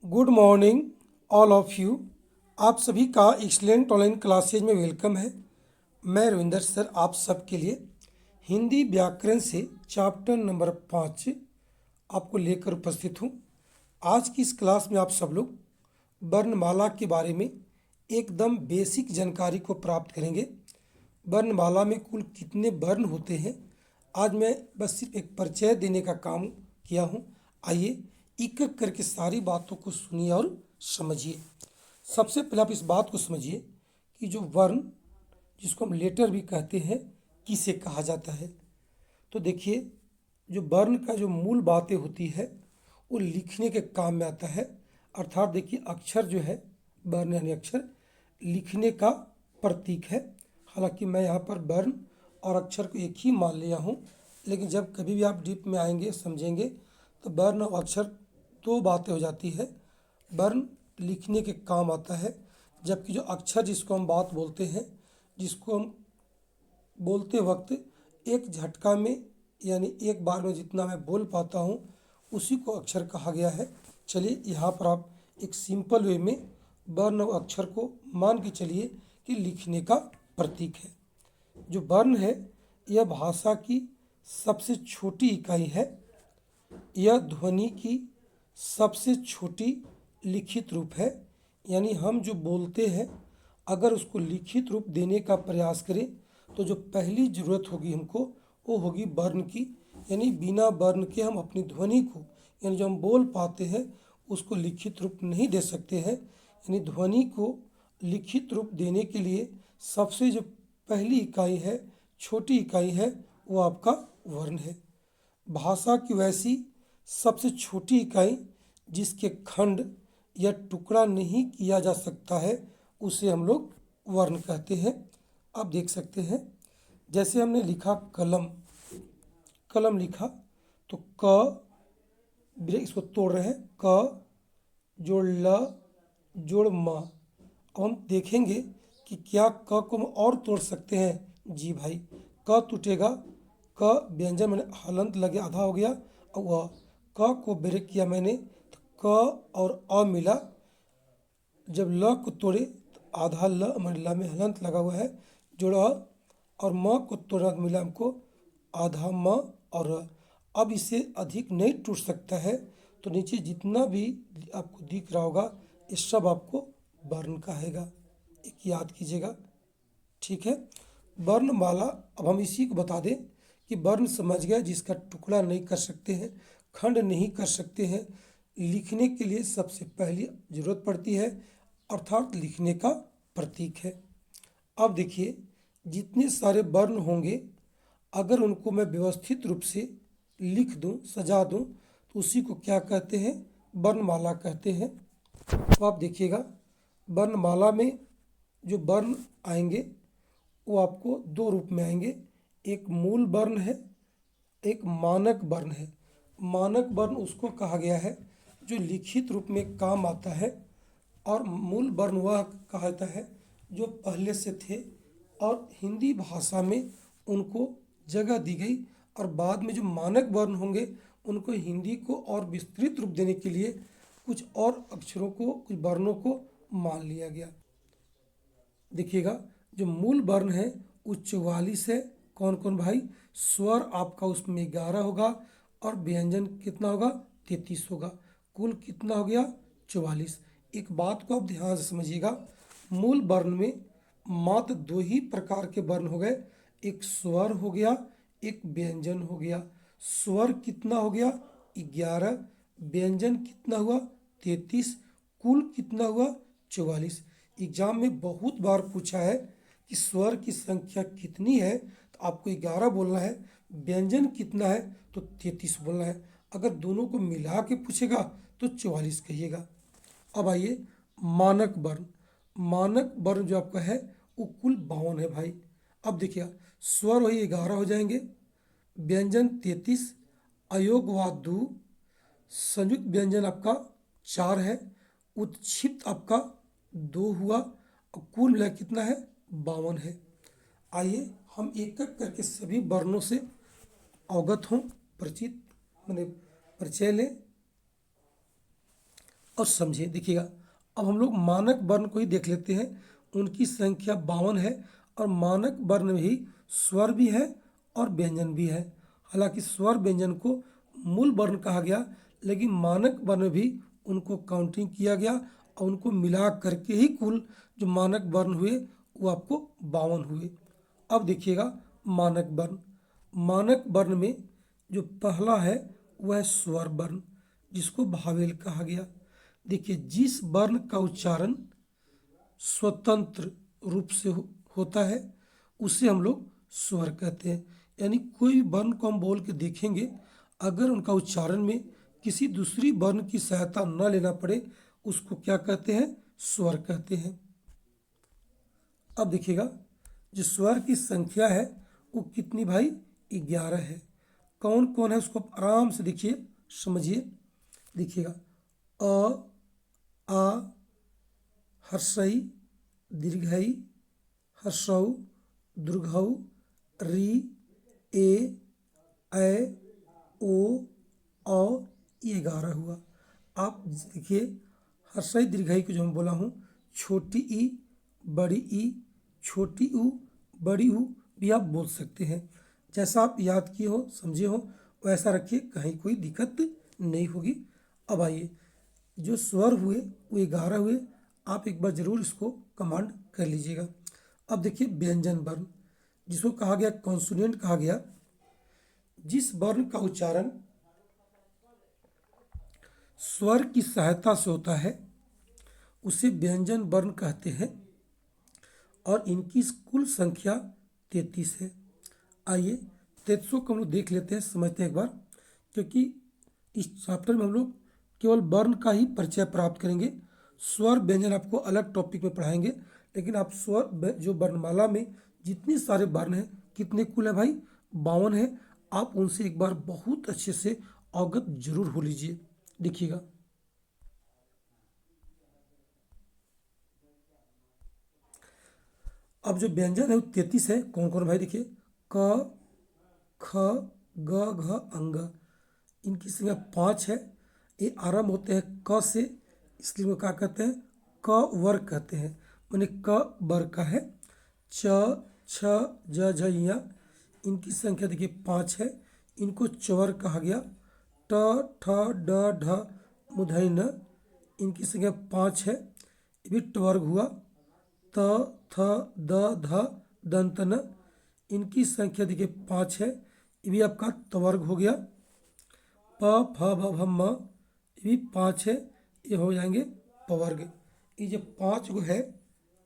Good morning all of you. आप सभी का एक्सलेंट ऑनलाइन क्लासेज में वेलकम है। मैं रविंदर सर आप सबके लिए हिंदी व्याकरण से चैप्टर नंबर 5 आपको लेकर उपस्थित हूँ। आज की इस क्लास में आप सब लोग वर्णमाला के बारे में एकदम बेसिक जानकारी को प्राप्त करेंगे। वर्णमाला में कुल कितने वर्ण होते हैं, आज मैं बस सिर्फ एक परिचय देने का काम किया हूँ। आइए एक एक करके सारी बातों को सुनिए और समझिए। सबसे पहले आप इस बात को समझिए कि जो वर्ण, जिसको हम लेटर भी कहते हैं, किसे कहा जाता है। तो देखिए, जो वर्ण का जो मूल बातें होती है वो लिखने के काम में आता है। अर्थात देखिए, अक्षर जो है, वर्ण यानी अक्षर, लिखने का प्रतीक है। हालांकि मैं यहाँ पर वर्ण और अक्षर को एक ही मान लिया हूँ, लेकिन जब कभी भी आप डीप में आएंगे, समझेंगे, तो वर्ण और अक्षर दो बातें हो जाती है। वर्ण लिखने के काम आता है, जबकि जो अक्षर जिसको हम बात बोलते हैं, जिसको हम बोलते वक्त एक झटका में यानी एक बार में जितना मैं बोल पाता हूँ उसी को अक्षर कहा गया है। चलिए यहाँ पर आप एक सिंपल वे में वर्ण और अक्षर को मान के चलिए कि लिखने का प्रतीक है। जो वर्ण है यह भाषा की सबसे छोटी इकाई है। यह ध्वनि की सबसे छोटी लिखित रूप है। यानी हम जो बोलते हैं, अगर उसको लिखित रूप देने का प्रयास करें तो जो पहली ज़रूरत होगी हमको, वो होगी वर्ण की। यानी बिना वर्ण के हम अपनी ध्वनि को, यानी जो हम बोल पाते हैं, उसको लिखित रूप नहीं दे सकते हैं। यानी ध्वनि को लिखित रूप देने के लिए सबसे जो पहली इकाई है, छोटी इकाई है, वो आपका वर्ण है। भाषा की वैसी सबसे छोटी इकाई जिसके खंड या टुकड़ा नहीं किया जा सकता है, उसे हम लोग वर्ण कहते हैं। आप देख सकते हैं, जैसे हमने लिखा कलम, कलम लिखा तो क, इसको तोड़ रहे हैं, क जोड़ ल जोड़ म। अब हम देखेंगे कि क्या क को हम और तोड़ सकते हैं। जी भाई, क टूटेगा, क व्यंजन मैंने हलंत लगे आधा हो गया, और वह क को ब्रेक किया मैंने तो क और अ मिला। जब ल को तोड़े तो आधा ल, मैंने ल में हलंत लगा हुआ है, जोड़ा, और म को तोड़ा तो मिला हमको आधा म और र। अब इसे अधिक नहीं टूट सकता है, तो नीचे जितना भी आपको दिख रहा होगा ये सब आपको वर्ण कहेगा। एक याद कीजिएगा, ठीक है। वर्णमाला, अब हम इसी को बता दें कि वर्ण समझ गया जिसका टुकड़ा नहीं कर सकते हैं, खंड नहीं कर सकते हैं, लिखने के लिए सबसे पहली जरूरत पड़ती है, अर्थात लिखने का प्रतीक है। अब देखिए, जितने सारे वर्ण होंगे, अगर उनको मैं व्यवस्थित रूप से लिख दूं, सजा दूं, तो उसी को क्या कहते हैं, वर्णमाला कहते हैं। तो आप देखिएगा, वर्णमाला में जो वर्ण आएंगे वो आपको दो रूप में आएंगे। एक मूल वर्ण है, एक मानक वर्ण है। मानक वर्ण उसको कहा गया है जो लिखित रूप में काम आता है, और मूल वर्ण वह कहा जाता है जो पहले से थे और हिंदी भाषा में उनको जगह दी गई, और बाद में जो मानक वर्ण होंगे उनको हिंदी को और विस्तृत रूप देने के लिए कुछ और अक्षरों को, कुछ वर्णों को मान लिया गया। देखिएगा, जो मूल वर्ण है वो 44 है। कौन कौन भाई? स्वर आपका उसमें 11 होगा, और व्यंजन कितना होगा? 33 होगा। कुल कितना हो गया? 44। एक बात को आप ध्यान से समझिएगा, मूल वर्ण में मात्र दो ही प्रकार के वर्ण हो गए, एक स्वर हो गया, एक व्यंजन हो गया। स्वर कितना हो गया? 11। व्यंजन कितना हुआ? 33। कुल कितना हुआ? 44। एग्जाम में बहुत बार पूछा है कि स्वर की संख्या कितनी है, तो आपको 11 बोलना है। व्यंजन कितना है तो 33 बोलना है। अगर दोनों को मिला के पूछेगा तो 44 कहिएगा। अब आइए मानक वर्ण। मानक वर्ण जो आपका है वो कुल 52 है भाई। अब देखिए, स्वर वही 11 हो जाएंगे, व्यंजन 33, अयोग व दू, संयुक्त व्यंजन आपका 4 है, उत्क्षिप्त आपका 2 हुआ, और कुल मिला कितना है? 52 है। आइए हम एक एक करके सभी वर्णों से अवगत हों, परिचित मैंने परिचय लें। और समझे। देखिएगा, अब हम लोग मानक वर्ण को ही देख लेते हैं। उनकी संख्या 52 है और मानक वर्ण में ही स्वर भी है और व्यंजन भी है। हालांकि स्वर व्यंजन को मूल वर्ण कहा गया, लेकिन मानक वर्ण भी उनको काउंटिंग किया गया और उनको मिला करके ही कुल जो मानक वर्ण हुए वो आपको 52 हुए। अब देखिएगा, मानक वर्ण, मानक वर्ण में जो पहला है वह है स्वर वर्ण, जिसको भावेल कहा गया। देखिए, जिस वर्ण का उच्चारण स्वतंत्र रूप से होता है उसे हम लोग स्वर कहते हैं। यानी कोई भी वर्ण को हम बोल के देखेंगे, अगर उनका उच्चारण में किसी दूसरी वर्ण की सहायता न लेना पड़े, उसको क्या कहते हैं? स्वर कहते हैं। अब देखिएगा, जो स्वर की संख्या है वो कितनी भाई? 11 है। कौन कौन है उसको आराम से देखिए, समझिए। देखिएगा, अ, आ, हर्षई, दीर्घई, हर्षौ, दीर्घौ, री, ए, ऐ, ओ, औ, ये 11 हुआ। आप देखिए, हर्षई दीर्घई को जो मैं बोला हूँ, छोटी ई, बड़ी ई, छोटी ऊ, बड़ी ऊ भी आप बोल सकते हैं। जैसा आप याद किए हो, समझे हो, वैसा रखिए, कहीं कोई दिक्कत नहीं होगी। अब आइए, जो स्वर हुए वो 11 हुए। आप एक बार जरूर इसको कमांड कर लीजिएगा। अब देखिए, व्यंजन वर्ण, जिसको कहा गया कॉन्सोनेंट कहा गया, जिस वर्ण का उच्चारण स्वर की सहायता से होता है उसे व्यंजन वर्ण कहते हैं और इनकी कुल संख्या 33 है। आइए 33 को हम लोग देख लेते हैं, समझते हैं एक बार, क्योंकि इस चैप्टर में हम लोग केवल वर्ण का ही परिचय प्राप्त करेंगे। स्वर व्यंजन आपको अलग टॉपिक में पढ़ाएंगे, लेकिन आप स्वर जो वर्णमाला में जितने सारे वर्ण हैं, कितने कुल है भाई? 52 है। आप उनसे एक बार बहुत अच्छे से अवगत जरूर हो लीजिए। देखिएगा, अब जो व्यंजन है वो 33 है। कौन कौन भाई? देखिए, क, ख, ग, घ, अंग, इनकी संख्या 5 है। ये आरंभ होते हैं क से, इसलिए वो क्या कहते हैं? क वर्ग कहते हैं, माने क वर्ग का है। च, छ, ज, झ, ञ, इनकी संख्या देखिए 5 है। इनको चवर्ग कहा गया। ट, ठ, ड, ढ, मूर्धन्य न, इनकी संख्या 5 है, ये भी टवर्ग हुआ। त, थ, द, ध, दंत न, इनकी संख्या देखिए 5 है, ये भी आपका तवर्ग हो गया। प, फ, भ, भ, म, ये भी 5 है, ये हो जाएंगे पवर्ग। ये जो 5 गो है,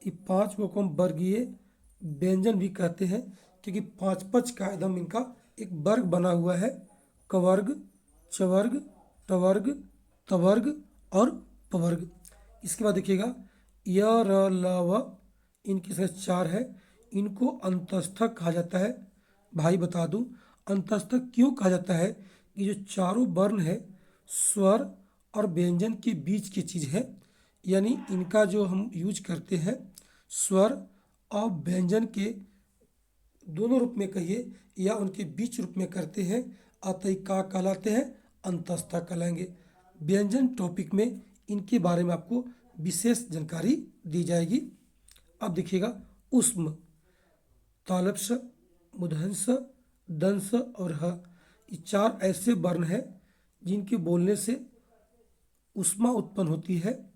ये 5 गो को हम वर्गीय व्यंजन भी कहते हैं, क्योंकि 5 का एकदम इनका एक वर्ग बना हुआ है। कवर्ग, चवर्ग, टवर्ग, तवर्ग और पवर्ग। इसके बाद देखिएगा, य, र, ल, व, इनकी संख्या 4 है। इनको अंतस्थक कहा जाता है। भाई बता दूं, अंतस्थक क्यों कहा जाता है? कि जो चारों वर्ण है स्वर और व्यंजन के बीच की चीज है, यानी इनका जो हम यूज करते हैं स्वर और व्यंजन के दोनों रूप में कहिए या उनके बीच रूप में करते हैं, अतः का कहलाते हैं? अंतस्था कहलाएंगे। व्यंजन टॉपिक में इनके बारे में आपको विशेष जानकारी दी जाएगी। अब देखिएगा, उष्म, तालव्य, मूर्धन्य, दंश और ह, ये 4 ऐसे वर्ण हैं जिनके बोलने से उष्मा उत्पन्न होती है,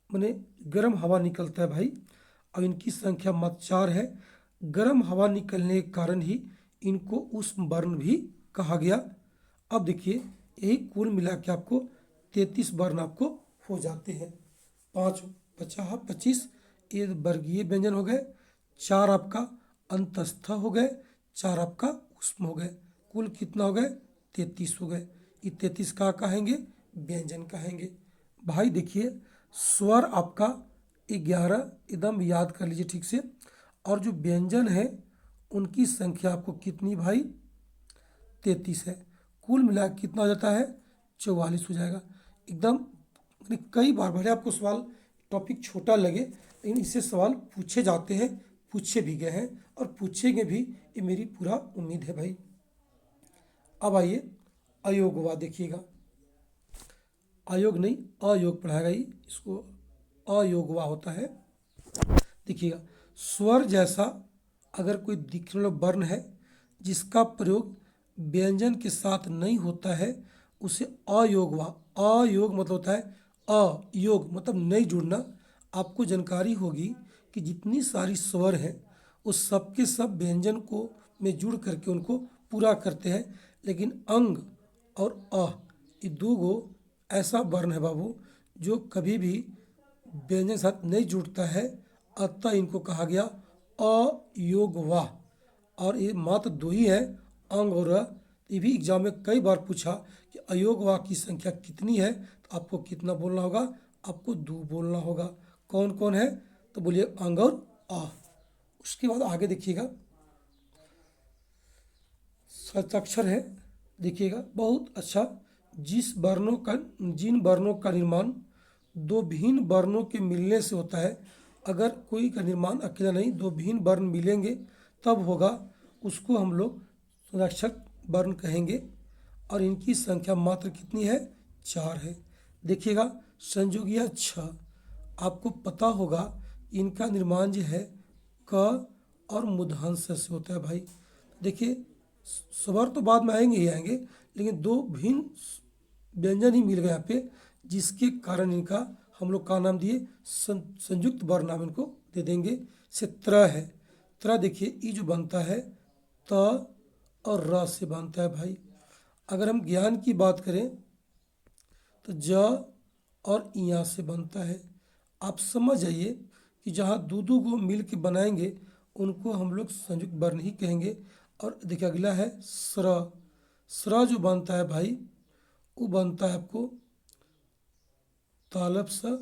माने गर्म हवा निकलता है भाई। अब इनकी संख्या मात्र 4 है। गर्म हवा निकलने के कारण ही इनको उष्म वर्ण भी कहा गया। अब देखिए, यही कुल मिला के आपको 33 वर्ण आपको हो जाते हैं। 5 50 25, ये वर्गीय व्यंजन हो गए। 4 आपका अंतस्थ हो गए, 4 आपका उष्म हो गए। कुल कितना हो गए? 33 हो गए। ये 33 का कहेंगे? व्यंजन कहेंगे। भाई देखिए, स्वर आपका 11 एकदम याद कर लीजिए ठीक से, और जो व्यंजन है उनकी संख्या आपको कितनी भाई? 33 है। कुल मिला के कितना हो जाता है? 44 हो जाएगा एकदम। कई बार भले आपको सवाल टॉपिक छोटा लगे, लेकिन इससे सवाल पूछे जाते हैं, पूछे भी गए हैं और पूछेंगे भी, ये मेरी पूरा उम्मीद है भाई। अब आइए अयोगवा देखिएगा। आयोग नहीं, अयोग पढ़ाएगा ही इसको, अयोगवा होता है। देखिएगा, स्वर जैसा अगर कोई दिखने वाला वर्ण है जिसका प्रयोग व्यंजन के साथ नहीं होता है उसे अयोगवा, अयोग मतलब होता है अयोग मतलब नहीं जुड़ना। आपको जानकारी होगी कि जितनी सारी स्वर हैं उस सब के सब व्यंजन को में जुड़ करके उनको पूरा करते हैं, लेकिन अंग और अ ये दो गो ऐसा वर्ण है बाबू जो कभी भी व्यंजन के साथ नहीं जुड़ता है, अतः इनको कहा गया अयोगवाह। और ये मात्र दो ही है, अंग और अ। ये भी एग्जाम में कई बार पूछा कि अयोगवाह की संख्या कितनी है, तो आपको कितना बोलना होगा, आपको दो बोलना होगा। कौन कौन है, तो बोलिए अंग और आ। उसके बाद आगे देखिएगा, हस्ताक्षर है, देखिएगा बहुत अच्छा। जिन वर्णों का निर्माण दो भिन्न वर्णों के मिलने से होता है, अगर कोई का निर्माण अकेला नहीं, दो भिन्न वर्ण मिलेंगे तब होगा, उसको हम लोग हस्ताक्षर वर्ण कहेंगे। और इनकी संख्या मात्र कितनी है, 4 है। देखिएगा, संयोगिया छ, आपको पता होगा इनका निर्माण जो है क और मूर्धन्य से होता है भाई। देखिए, स्वर तो बाद में आएंगे ही आएंगे, लेकिन दो भिन्न व्यंजन ही मिल गए यहाँ पे, जिसके कारण इनका हम लोग का नाम दिए संयुक्त वर्ण नाम इनको दे देंगे। से त्र है, त्र देखिए ये जो बनता है त और र से बनता है भाई। अगर हम ज्ञान की बात करें तो ज और इया से बनता है। आप समझ जाइए कि जहाँ दो को मिल के बनाएंगे उनको हम लोग संयुक्त वर्ण ही कहेंगे। और देखिए अगला है स्र, स्र जो बनता है भाई वो बनता है आपको तालब स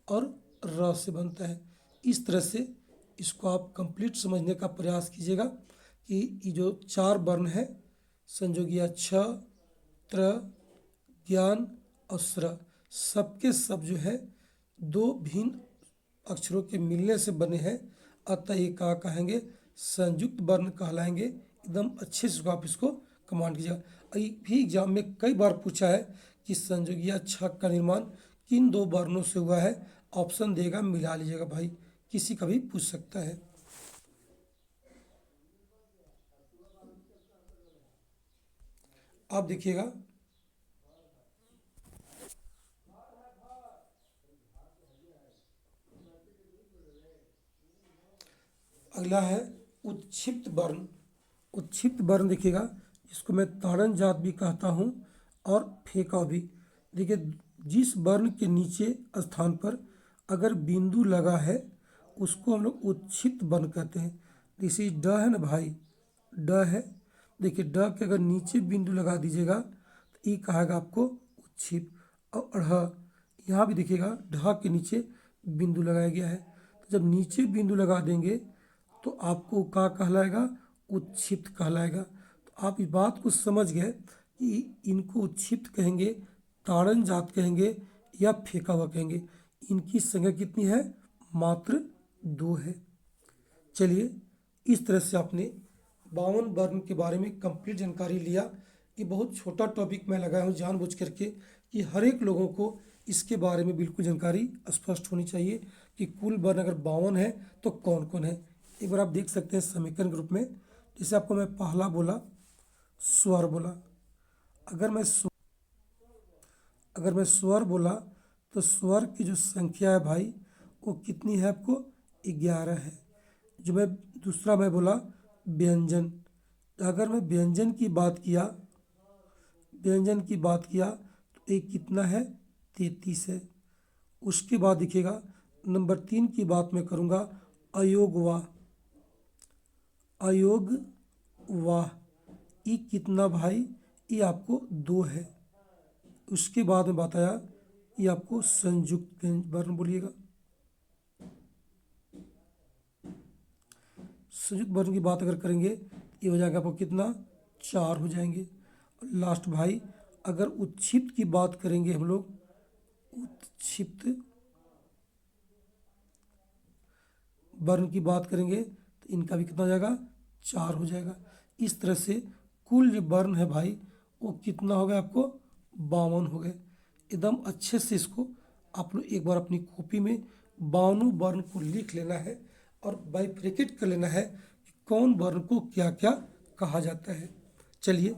और र से बनता है। इस तरह से इसको आप कंप्लीट समझने का प्रयास कीजिएगा कि ये जो 4 वर्ण है संयोगिया छ, त्र, ज्ञान और स्र, सबके सब जो है दो भिन्न अक्षरों के मिलने से बने हैं, अतः ये क्या कहेंगे, संयुक्त वर्ण कहलाएंगे। एकदम अच्छे से आप इसको कमांड कीजिएगा। ये भी एग्जाम में कई बार पूछा है कि संयोगिया छ का निर्माण किन दो वर्णों से हुआ है, ऑप्शन देगा मिला लीजिएगा भाई, किसी का भी पूछ सकता है। आप देखिएगा, अगला है उत्क्षिप्त वर्ण। उत्क्षिप्त वर्ण देखिएगा, जिसको मैं ताड़न जात भी कहता हूँ और फेंका भी। देखिए, जिस वर्ण के नीचे स्थान पर अगर बिंदु लगा है उसको हम लोग उत्क्षिप्त वर्ण कहते हैं। जैसे ड है ना भाई, ड है, देखिए ड के अगर नीचे बिंदु लगा दीजिएगा तो ये कहेगा आपको उत्क्षिप्त। और ढ़, यहाँ भी देखिएगा ढ के नीचे बिंदु लगाया गया है, तो जब नीचे बिंदु लगा देंगे तो आपको क्या कहलाएगा, उत्क्षिप्त कहलाएगा। तो आप इस बात को समझ गए कि इनको उत्क्षिप्त कहेंगे, ताड़न जात कहेंगे या फेंका हुआ कहेंगे। इनकी संख्या कितनी है, मात्र 2 है। चलिए, इस तरह से आपने 52 वर्ण के बारे में कंप्लीट जानकारी लिया। ये बहुत छोटा टॉपिक मैं लगाया हूँ जानबूझ करके कि हर एक लोगों को इसके बारे में बिल्कुल जानकारी स्पष्ट होनी चाहिए कि कुल वर्ण अगर 52 है तो कौन कौन है। एक बार आप देख सकते हैं समीकरण ग्रुप में, जैसे आपको मैं पहला बोला स्वर बोला, अगर मैं स्वर बोला तो स्वर की जो संख्या है भाई वो कितनी है, आपको 11 है। जो मैं दूसरा मैं बोला व्यंजन, अगर मैं व्यंजन की बात किया तो एक कितना है, 33 है। उसके बाद देखिएगा नंबर 3 की बात मैं करूँगा अयोगवा, अयोग वाह, ये कितना भाई, ये आपको 2 है। उसके बाद में बताया ये आपको संयुक्त वर्ण बोलिएगा। संयुक्त वर्ण की बात अगर करेंगे ये हो जाएगा आपको कितना, 4 हो जाएंगे। लास्ट भाई अगर उत्क्षिप्त की बात करेंगे हम लोग, उत्क्षिप्त वर्ण की बात करेंगे तो इनका भी कितना हो जाएगा, 4 हो जाएगा। इस तरह से कुल जो वर्ण है भाई वो कितना हो गया आपको, 52 हो गए। एकदम अच्छे से इसको आप लोग एक बार अपनी कॉपी में 52 वर्ण को लिख लेना है और बाइफरकेट कर लेना है कि कौन वर्ण को क्या क्या कहा जाता है। चलिए,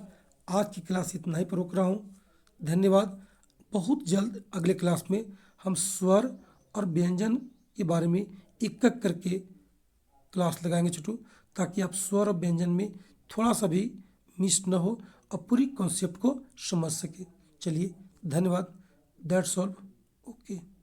आज की क्लास इतना ही पर रोक रहा हूँ। धन्यवाद। बहुत जल्द अगले क्लास में हम स्वर और व्यंजन के बारे में एक एक करके क्लास लगाएंगे छोटू, ताकि आप स्वर और व्यंजन में थोड़ा सा भी मिस न हो और पूरी कॉन्सेप्ट को समझ सके। चलिए, धन्यवाद। That's all. ओके।